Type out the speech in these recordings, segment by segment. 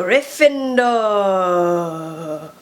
Gryffindor.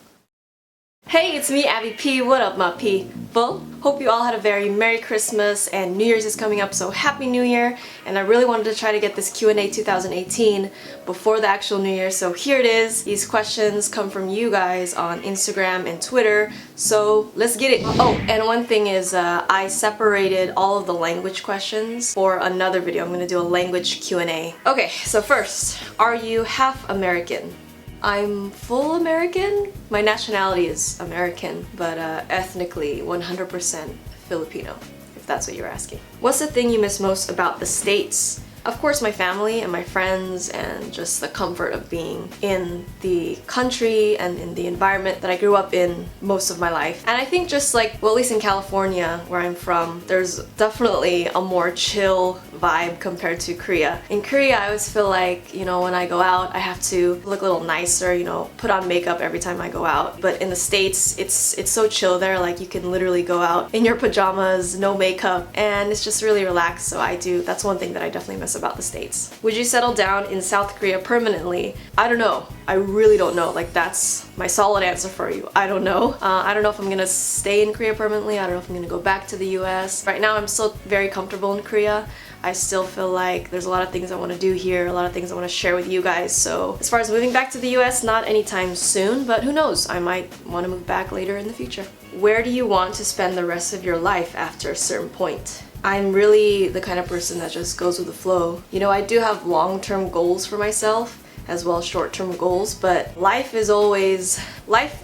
Hey, it's me, Abby P. What up, my people? Hope you all had a very Merry Christmas, and New Year's is coming up, so Happy New Year. And I really wanted to try to get this Q&A 2018 before the actual New Year, so here it is. These questions come from you guys on Instagram and Twitter, so let's get it. Oh, and one thing is I separated all of the language questions for another video. I'm going to do a language Q&A. Okay, so first, are you half American? I'm full American. My nationality is American, but ethnically 100% Filipino, if that's what you're asking. What's the thing you miss most about the States? Of course, my family and my friends, and just the comfort of being in the country and in the environment that I grew up in most of my life. And I think just like, well, at least in California, where I'm from, there's definitely a more chill vibe compared to Korea. In Korea, I always feel like, you know, when I go out, I have to look a little nicer, you know, put on makeup every time I go out. But in the States, it's so chill there. Like, you can literally go out in your pajamas, no makeup, and it's just really relaxed. So that's one thing that I definitely miss about the States. Would you settle down in South Korea permanently? I don't know. I really don't know. Like, that's my solid answer for you. I don't know. I don't know if I'm gonna stay in Korea permanently. I don't know if I'm gonna go back to the US. Right now, I'm still very comfortable in Korea. I still feel like there's a lot of things I want to do here, a lot of things I want to share with you guys. So as far as moving back to the US, not anytime soon, but who knows, I might want to move back later in the future. Where do you want to spend the rest of your life after a certain point? I'm really the kind of person that just goes with the flow. You know, I do have long-term goals for myself, as well as short-term goals, but life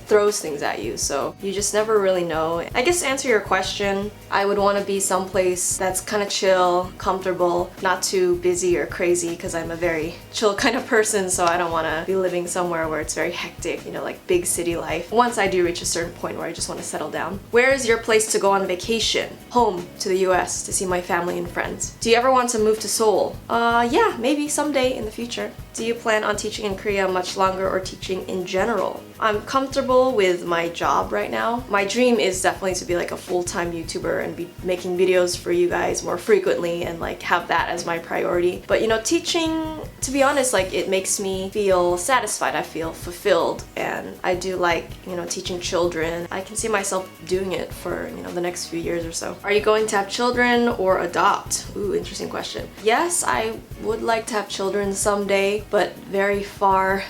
throws things at you, so you just never really know. I guess to answer your question, I would want to be someplace that's kind of chill, comfortable, not too busy or crazy, because I'm a very chill kind of person, so I don't want to be living somewhere where it's very hectic, you know, like big city life. Once I do reach a certain point where I just want to settle down. Where is your place to go on vacation? Home to the US to see my family and friends. Do you ever want to move to Seoul? Yeah, maybe someday in the future. Do you plan on teaching in Korea much longer or teaching in general? I'm comfortable with my job right now. My dream is definitely to be like a full-time YouTuber and be making videos for you guys more frequently and like have that as my priority. But you know, teaching, to be honest, like it makes me feel satisfied. I feel fulfilled, and I do like, you know, teaching children. I can see myself doing it for, you know, the next few years or so. Are you going to have children or adopt? Ooh, interesting question. Yes, I would like to have children someday, but very far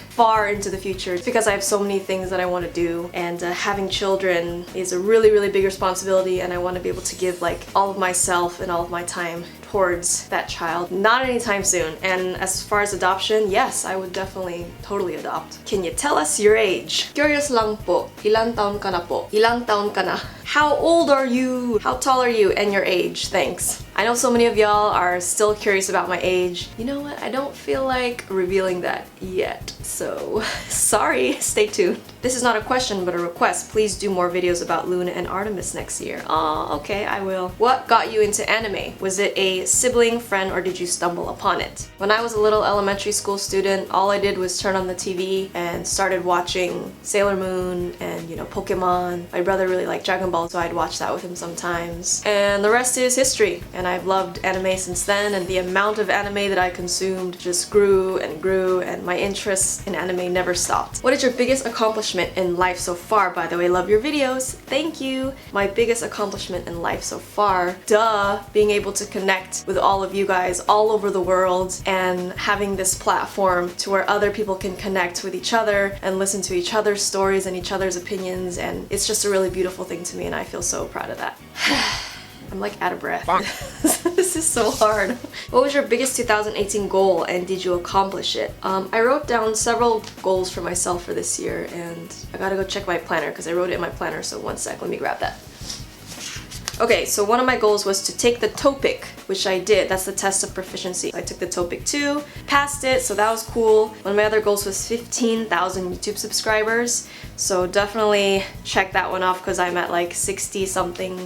into the future, because I have so many things that I want to do, and having children is a really big responsibility, and I want to be able to give like all of myself and all of my time towards that child. Not anytime soon. And as far as adoption, yes, I would definitely totally adopt. Can you tell us your age? Curious lang po. Ilang taon ka na po? Ilang taon ka na? How old are you? How tall are you? And your age. Thanks. I know so many of y'all are still curious about my age. You know what? I don't feel like revealing that yet. So, sorry. Stay tuned. This is not a question, but a request. Please do more videos about Luna and Artemis next year. Aw, okay, I will. What got you into anime? Was it a sibling, friend, or did you stumble upon it? When I was a little elementary school student, all I did was turn on the TV and started watching Sailor Moon and, you know, Pokemon. My brother really liked Dragon Ball, so I'd watch that with him sometimes. And the rest is history. And I've loved anime since then, and the amount of anime that I consumed just grew, and my interest in anime never stopped. What is your biggest accomplishment in life so far? By the way, love your videos. Thank you. My biggest accomplishment in life so far, duh, being able to connect with all of you guys all over the world and having this platform to where other people can connect with each other and listen to each other's stories and each other's opinions, and it's just a really beautiful thing to me, and I feel so proud of that. I'm like out of breath. This is so hard. What was your biggest 2018 goal, and did you accomplish it? I wrote down several goals for myself for this year, and I gotta go check my planner because I wrote it in my planner, so one sec, let me grab that. Okay, so one of my goals was to take the TOPIK, which I did. That's the test of proficiency. I took the TOPIK 2, passed it, so that was cool. One of my other goals was 15,000 YouTube subscribers, so definitely check that one off because I'm at like 60 something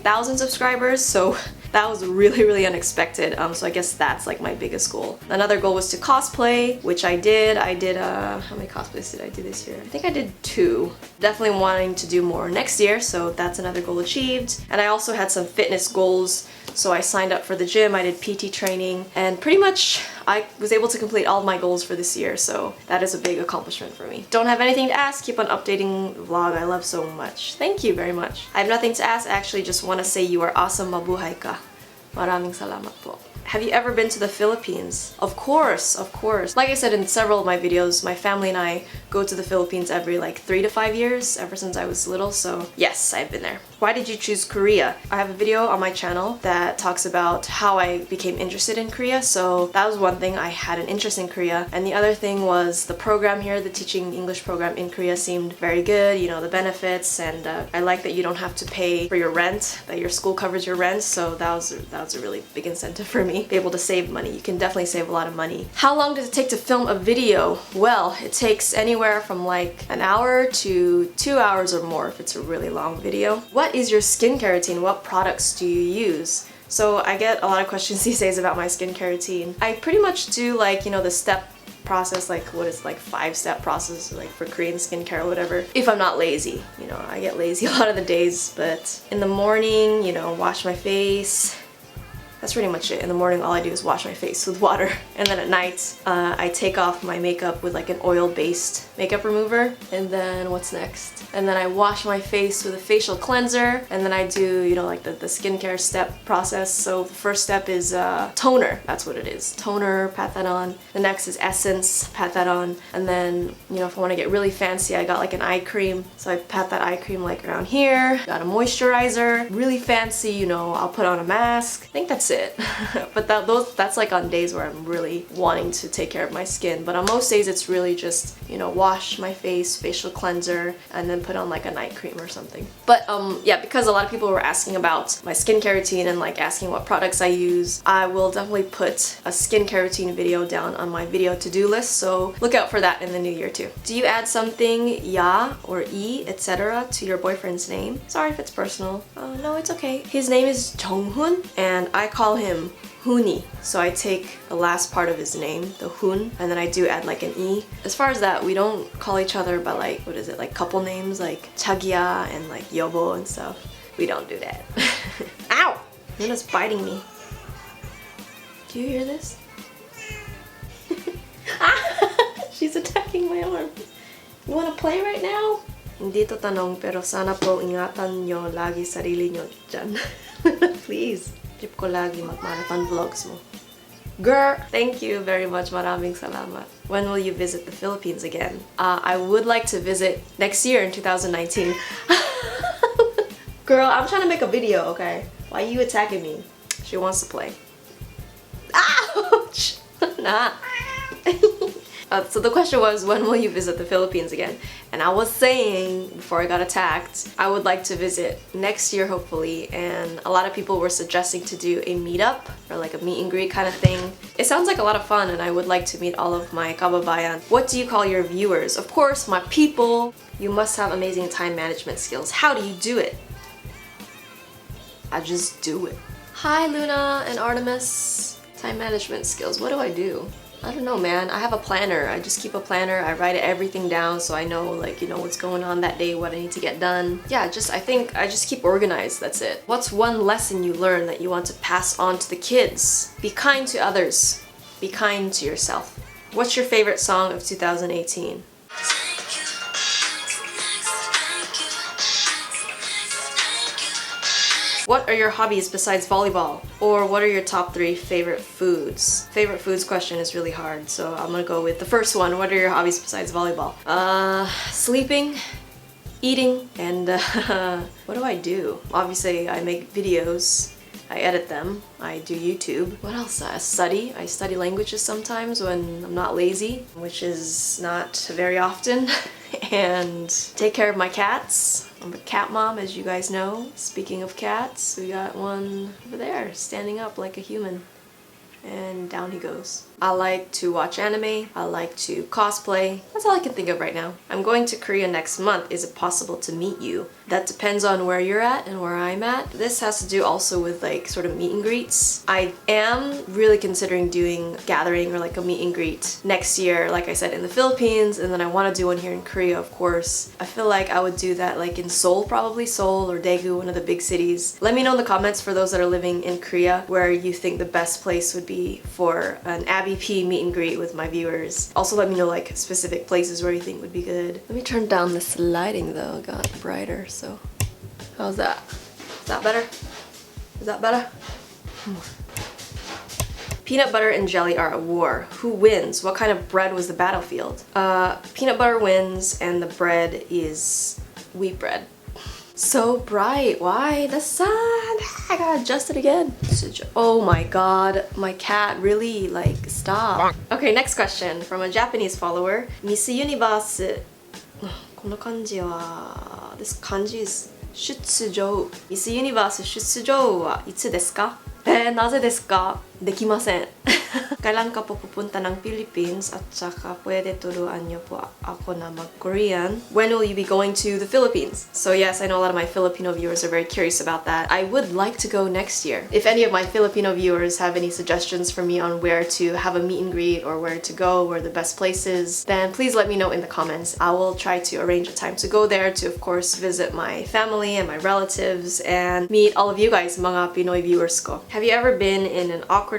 thousand subscribers, so that was really unexpected. So I guess that's like my biggest goal. Another goal was to cosplay, which I did. How many cosplays did I do this year? I think I did 2. Definitely wanting to do more next year, so that's another goal achieved. And I also had some fitness goals. So I signed up for the gym, I did PT training, and pretty much I was able to complete all of my goals for this year, so that is a big accomplishment for me. Don't have anything to ask, keep on updating the vlog, I love so much. Thank you very much. I have nothing to ask, I actually just want to say you are awesome, mabuhay ka. Maraming salamat po. Have you ever been to the Philippines? Of course, of course. Like I said in several of my videos, my family and I go to the Philippines every like 3 to 5 years, ever since I was little, so yes, I've been there. Why did you choose Korea? I have a video on my channel that talks about how I became interested in Korea, so that was one thing. I had an interest in Korea, and the other thing was the program here, the teaching English program in Korea seemed very good, you know, the benefits, and I like that you don't have to pay for your rent, that your school covers your rent, so that was a really big incentive for me. Be able to save money. You can definitely save a lot of money. How long does it take to film a video? Well, it takes anywhere from like an hour to 2 hours or more if it's a really long video. What is your skincare routine? What products do you use? So I get a lot of questions these days about my skincare routine. I pretty much do like, you know, the step process, like what is like 5-step process like for Korean skincare or whatever, if I'm not lazy. You know, I get lazy a lot of the days, but in the morning, you know, wash my face. That's pretty much it. In the morning, all I do is wash my face with water. And then at night, I take off my makeup with like an oil-based makeup remover. And then what's next? And then I wash my face with a facial cleanser. And then I do, you know, like the skincare step process. So the first step is toner. That's what it is. Toner, pat that on. The next is essence, pat that on. And then, you know, if I want to get really fancy, I got like an eye cream. So I pat that eye cream like around here. Got a moisturizer. Really fancy, you know, I'll put on a mask. I think that's it. But that's like on days where I'm really wanting to take care of my skin, but on most days it's really just, you know, wash my face, facial cleanser, and then put on like a night cream or something. But yeah, because a lot of people were asking about my skincare routine and like asking what products I use, I will definitely put a skincare routine video down on my video to-do list, so look out for that in the new year too. Do you add something ya or e, etc. to your boyfriend's name? Sorry if it's personal. No, it's okay. His name is Jonghoon and I call him Hooni. So I take the last part of his name, the Hoon, and then I do add like an E. As far as that, we don't call each other by like, what is it, like couple names like Chagia and like Yobo and stuff. We don't do that. Ow! Luna's biting me. Do you hear this? She's attacking my arm. You wanna play right now? Hindi to tanong pero sana po ingatan nyo lagi sarili nyo dyan. Please. Trip ko lagi mag-marathon vlogs mo. Girl, thank you very much. Maraming salamat. When will you visit the Philippines again? I would like to visit next year in 2019. Girl, I'm trying to make a video, okay? Why are you attacking me? She wants to play. Ouch! Nah. So the question was, when will you visit the Philippines again? And I was saying, before I got attacked, I would like to visit next year hopefully, and a lot of people were suggesting to do a meetup, or like a meet and greet kind of thing. It sounds like a lot of fun and I would like to meet all of my kababayan. What do you call your viewers? Of course, my people. You must have amazing time management skills. How do you do it? I just do it. Hi Luna and Artemis. Time management skills, what do I do? I don't know, man. I have a planner. I just keep a planner. I write everything down so I know, like, you know, what's going on that day, what I need to get done. Yeah, I think I just keep organized. That's it. What's one lesson you learned that you want to pass on to the kids? Be kind to others. Be kind to yourself. What's your favorite song of 2018? What are your hobbies besides volleyball? Or what are your top 3 favorite foods? Favorite foods question is really hard, so I'm gonna go with the first one. What are your hobbies besides volleyball? Sleeping, eating, and what do I do? Obviously, I make videos. I edit them. I do YouTube. What else? I study. I study languages sometimes when I'm not lazy, which is not very often. And take care of my cats. I'm a cat mom, as you guys know. Speaking of cats, we got one over there, standing up like a human. and down he goes. I like to watch anime, I like to cosplay. That's all I can think of right now. I'm going to Korea next month. Is it possible to meet you? That depends on where you're at and where I'm at. This has to do also with like sort of meet and greets. I am really considering doing a gathering or like a meet and greet next year, like I said, in the Philippines, and then I want to do one here in Korea, of course. I feel like I would do that like in Seoul, probably Seoul or Daegu, one of the big cities. Let me know in the comments for those that are living in Korea where you think the best place would be for an ABBYP meet and greet with my viewers. Also let me know like specific places where you think would be good. Let me turn down this lighting though, it got brighter, so how's that? Is that better? Is that better? Peanut butter and jelly are at war. Who wins? What kind of bread was the battlefield? Peanut butter wins and the bread is wheat bread. So bright. Why? The sun! I gotta adjust it again. Oh my god. My cat really, like, stop. Okay, next question from a Japanese follower. Miss Universe. この漢字は This kanji is 出場. Miss Universe 出場はいつですか? なぜですか? できません. Kailan ka po pupunta ng Philippines at saka pwede turuan niyo po ako na mag-Korean? When will you be going to the Philippines? So yes, I know a lot of my Filipino viewers are very curious about that. I would like to go next year. If any of my Filipino viewers have any suggestions for me on where to have a meet and greet or where to go, where the best place is, then please let me know in the comments. I will try to arrange a time to go there to, of course, visit my family and my relatives and meet all of you guys, mga Pinoy viewers ko. Have you ever been in an awkward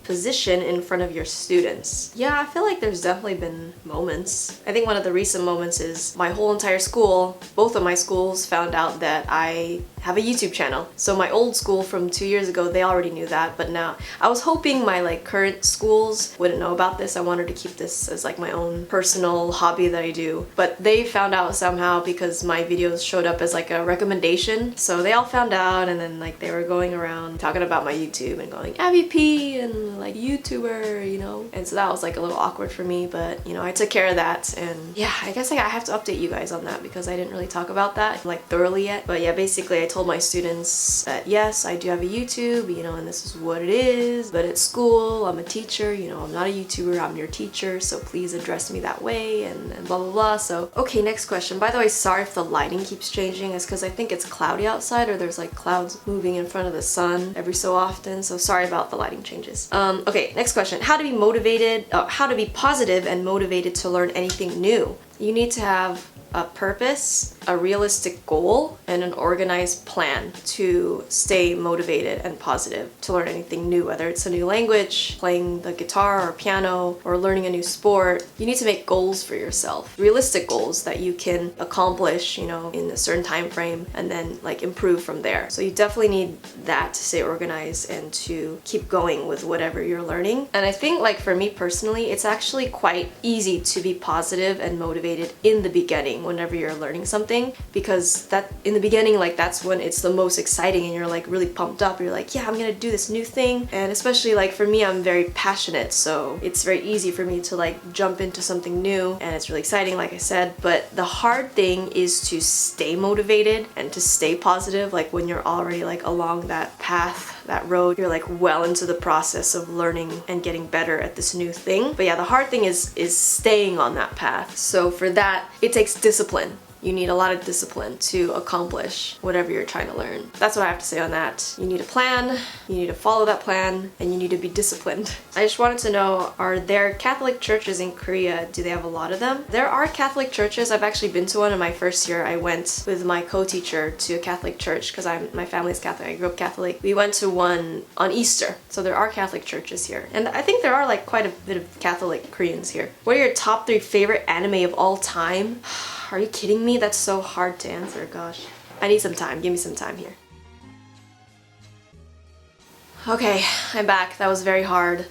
position in front of your students? Yeah, I feel like there's definitely been moments. I think one of the recent moments is my whole entire school, both of my schools, found out that I have a YouTube channel. So my old school from 2 years ago, they already knew that, but now I was hoping my like current schools wouldn't know about this. I wanted to keep this as like my own personal hobby that I do, but they found out somehow because my videos showed up as like a recommendation. So they all found out, and then like they were going around talking about my YouTube and going ABBYP and like YouTuber, you know? And so that was like a little awkward for me, but you know, I took care of that. And yeah, I guess I have to update you guys on that because I didn't really talk about that like thoroughly yet. But yeah, basically I told my students that yes, I do have a YouTube, you know, and this is what it is, but at school I'm a teacher, you know, I'm not a YouTuber, I'm your teacher, so please address me that way, and blah blah blah. So okay, next question. By the way, sorry if the lighting keeps changing. It's because I think it's cloudy outside, or there's like clouds moving in front of the sun every so often, so sorry about the lighting changes. Okay, next question. How to be motivated, how to be positive and motivated to learn anything new? You need to have a purpose, a realistic goal, and an organized plan to stay motivated and positive to learn anything new, whether it's a new language, playing the guitar or piano, or learning a new sport. You need to make goals for yourself, realistic goals that you can accomplish, you know, in a certain time frame, and then like improve from there. So you definitely need that to stay organized and to keep going with whatever you're learning. And I think like for me personally, it's actually quite easy to be positive and motivated in the beginning whenever you're learning something, because that in the beginning, like that's when it's the most exciting and you're like really pumped up. You're like, yeah, I'm gonna do this new thing. And especially like for me, I'm very passionate, so it's very easy for me to like jump into something new, and it's really exciting, like I said. But the hard thing is to stay motivated and to stay positive, like when you're already like along that path, that road, you're like well into the process of learning and getting better at this new thing. But yeah, the hard thing is staying on that path. So for that, it takes discipline. You need a lot of discipline to accomplish whatever you're trying to learn. That's what I have to say on that. You need a plan, you need to follow that plan, and you need to be disciplined. I just wanted to know, are there Catholic churches in Korea? Do they have a lot of them? There are Catholic churches. I've actually been to one in my first year. I went with my co-teacher to a Catholic church because my family's Catholic. I grew up Catholic. We went to one on Easter. So there are Catholic churches here. And I think there are like quite a bit of Catholic Koreans here. What are your top 3 favorite anime of all time? Are you kidding me? That's so hard to answer, gosh. I need some time. Give me some time here. Okay, I'm back. That was very hard.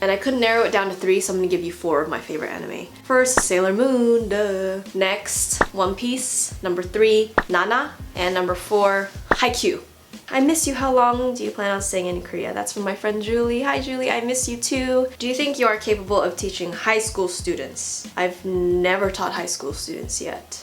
And I couldn't narrow it down to 3, so I'm gonna give you 4 of my favorite anime. First, Sailor Moon, duh. Next, One Piece. Number 3, Nana. And number 4, Haikyuu. I miss you. How long do you plan on staying in Korea? That's from my friend Julie. Hi Julie, I miss you too. Do you think you are capable of teaching high school students? I've never taught high school students yet,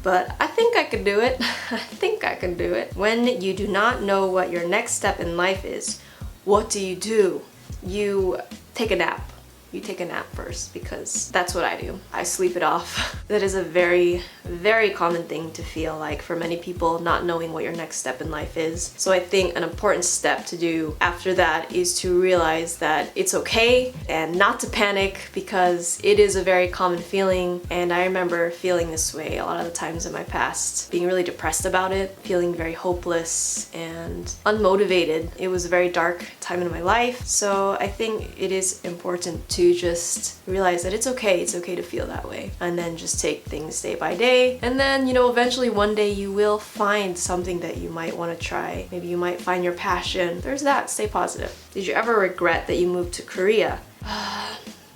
but I think I could do it. I think I can do it. When you do not know what your next step in life is, what do you do? you take a nap. You take a nap first, because that's what I do. I sleep it off. That is a very, very common thing to feel like for many people, not knowing what your next step in life is. So I think an important step to do after that is to realize that it's okay and not to panic, because it is a very common feeling. And I remember feeling this way a lot of the times in my past, being really depressed about it, feeling very hopeless and unmotivated. It was a very dark time in my life. So I think it is important to just realize that it's okay to feel that way, and then just take things day by day, and then, you know, eventually one day you will find something that you might want to try. Maybe you might find your passion. There's that. Stay positive. Did you ever regret that you moved to Korea?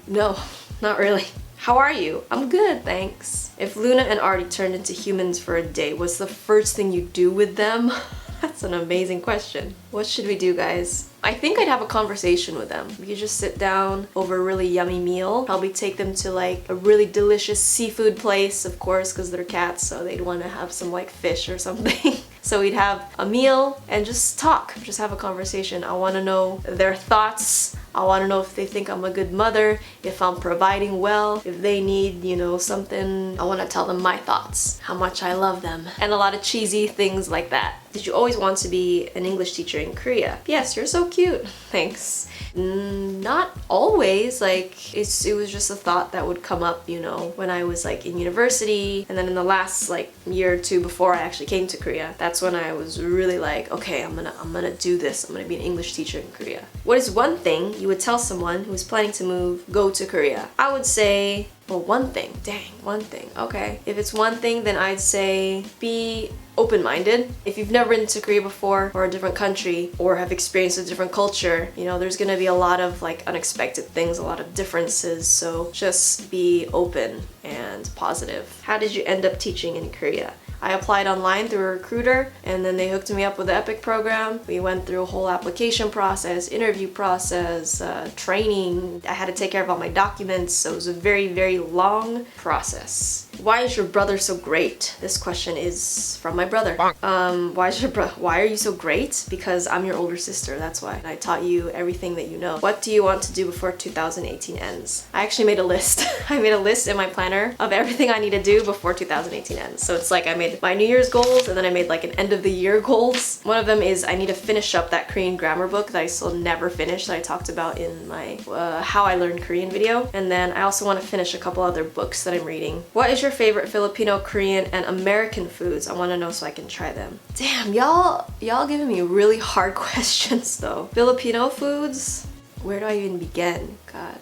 No, not really. How are you? I'm good, thanks. If Luna and Arty turned into humans for a day, what's the first thing you do with them? That's an amazing question. What should we do, guys? I think I'd have a conversation with them. We could just sit down over a really yummy meal. Probably take them to like a really delicious seafood place, of course, because they're cats, so they'd want to have some like fish or something. So we'd have a meal and just talk, just have a conversation. I want to know their thoughts. I want to know if they think I'm a good mother, if I'm providing well, if they need, you know, something. I want to tell them my thoughts, how much I love them, and a lot of cheesy things like that. Did you always want to be an English teacher in Korea? Yes, you're so cute. Thanks. Not always. Like, it was just a thought that would come up, you know, when I was like in university, and then in the last like year or two before I actually came to Korea. That's when I was really like, okay, I'm gonna do this. I'm gonna be an English teacher in Korea. What is one thing you would tell someone who's planning to go to Korea? I would say, well, one thing. Dang, one thing. Okay. If it's one thing, then I'd say be open-minded. If you've never been to Korea before, or a different country, or have experienced a different culture, you know, there's gonna be a lot of like unexpected things, a lot of differences. So just be open and positive. How did you end up teaching in Korea? I applied online through a recruiter, and then they hooked me up with the EPIC program. We went through a whole application process, interview process, training. I had to take care of all my documents, so it was a very, very long process. Why is your brother so great? This question is from my brother. Why are you so great? Because I'm your older sister, that's why. I taught you everything that you know. What do you want to do before 2018 ends? I actually made a list. I made a list in my planner of everything I need to do before 2018 ends. So it's like I made my New Year's goals, and then I made like an end of the year goals. One of them is I need to finish up that Korean grammar book that I still never finished, that I talked about in my How I Learned Korean video. And then I also want to finish a couple other books that I'm reading. What is your favorite Filipino, Korean, and American foods? I want to know so I can try them. Damn, y'all giving me really hard questions though. Filipino foods? Where do I even begin? God,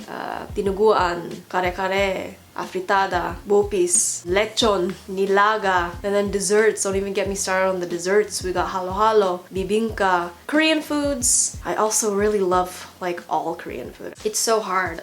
dinuguan, kare-kare, afritada, bopis, lechon, nilaga, and then desserts. Don't even get me started on the desserts. We got halo-halo, bibingka. Korean foods, I also really love like all Korean food. It's so hard.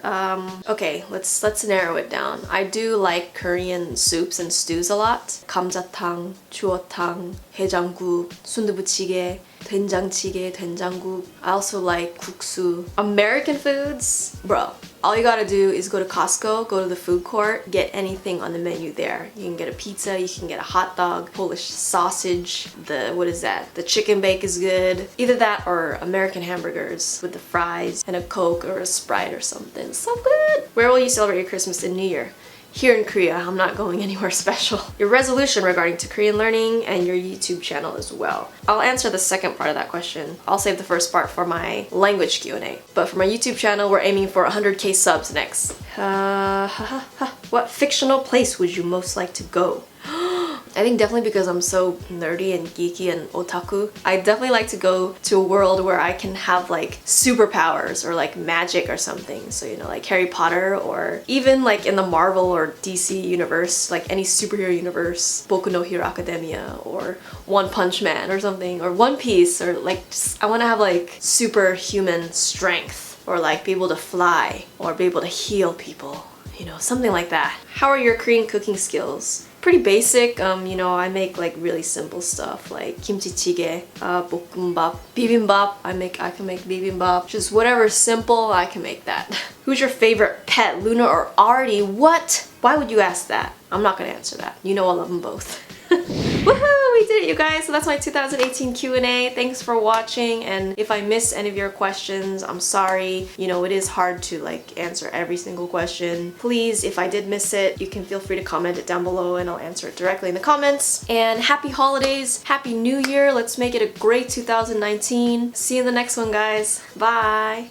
Okay, let's narrow it down. I do like Korean soups and stews a lot. 감자탕, 추어탕, 해장국, 순두부찌개, 된장찌개, 된장국. I also like 국수. American foods, bro. All you gotta do is go to Costco, go to the food court, get anything on the menu there. You can get a pizza, you can get a hot dog, Polish sausage, the chicken bake is good. Either that or American hamburgers with the fries and a Coke or a Sprite or something. So good! Where will you celebrate your Christmas and New Year? Here in Korea. I'm not going anywhere special. Your resolution regarding to Korean learning and your YouTube channel as well. I'll answer the second part of that question. I'll save the first part for my language Q&A. But for my YouTube channel, we're aiming for 100k subs next. What fictional place would you most like to go? I think definitely because I'm so nerdy and geeky and otaku, I definitely like to go to a world where I can have like superpowers or like magic or something. So, you know, like Harry Potter, or even like in the Marvel or DC universe, like any superhero universe, Boku no Hero Academia or One Punch Man or something, or One Piece, or like just, I want to have like superhuman strength, or like be able to fly, or be able to heal people, you know, something like that. How are your Korean cooking skills? Pretty basic. You know, I make like really simple stuff like kimchi jjigae, 볶음밥, bibimbap. I can make bibimbap. Just whatever simple, I can make that. Who's your favorite pet, Luna or Arty? What? Why would you ask that? I'm not gonna answer that. You know I love them both. Woohoo! We did it, you guys. So that's my 2018 Q&A. Thanks for watching, and if I miss any of your questions, I'm sorry. You know, it is hard to like answer every single question. Please, if I did miss it, you can feel free to comment it down below and I'll answer it directly in the comments. And happy holidays, happy new year. Let's make it a great 2019. See you in the next one, guys. Bye.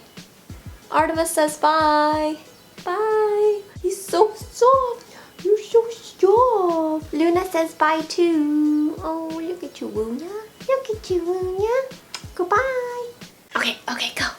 Artemis says bye. Bye. He's so soft. You're so soft. Luna says bye too. Oh, look at you, Luna. Look at you, Luna. Goodbye. Okay, go.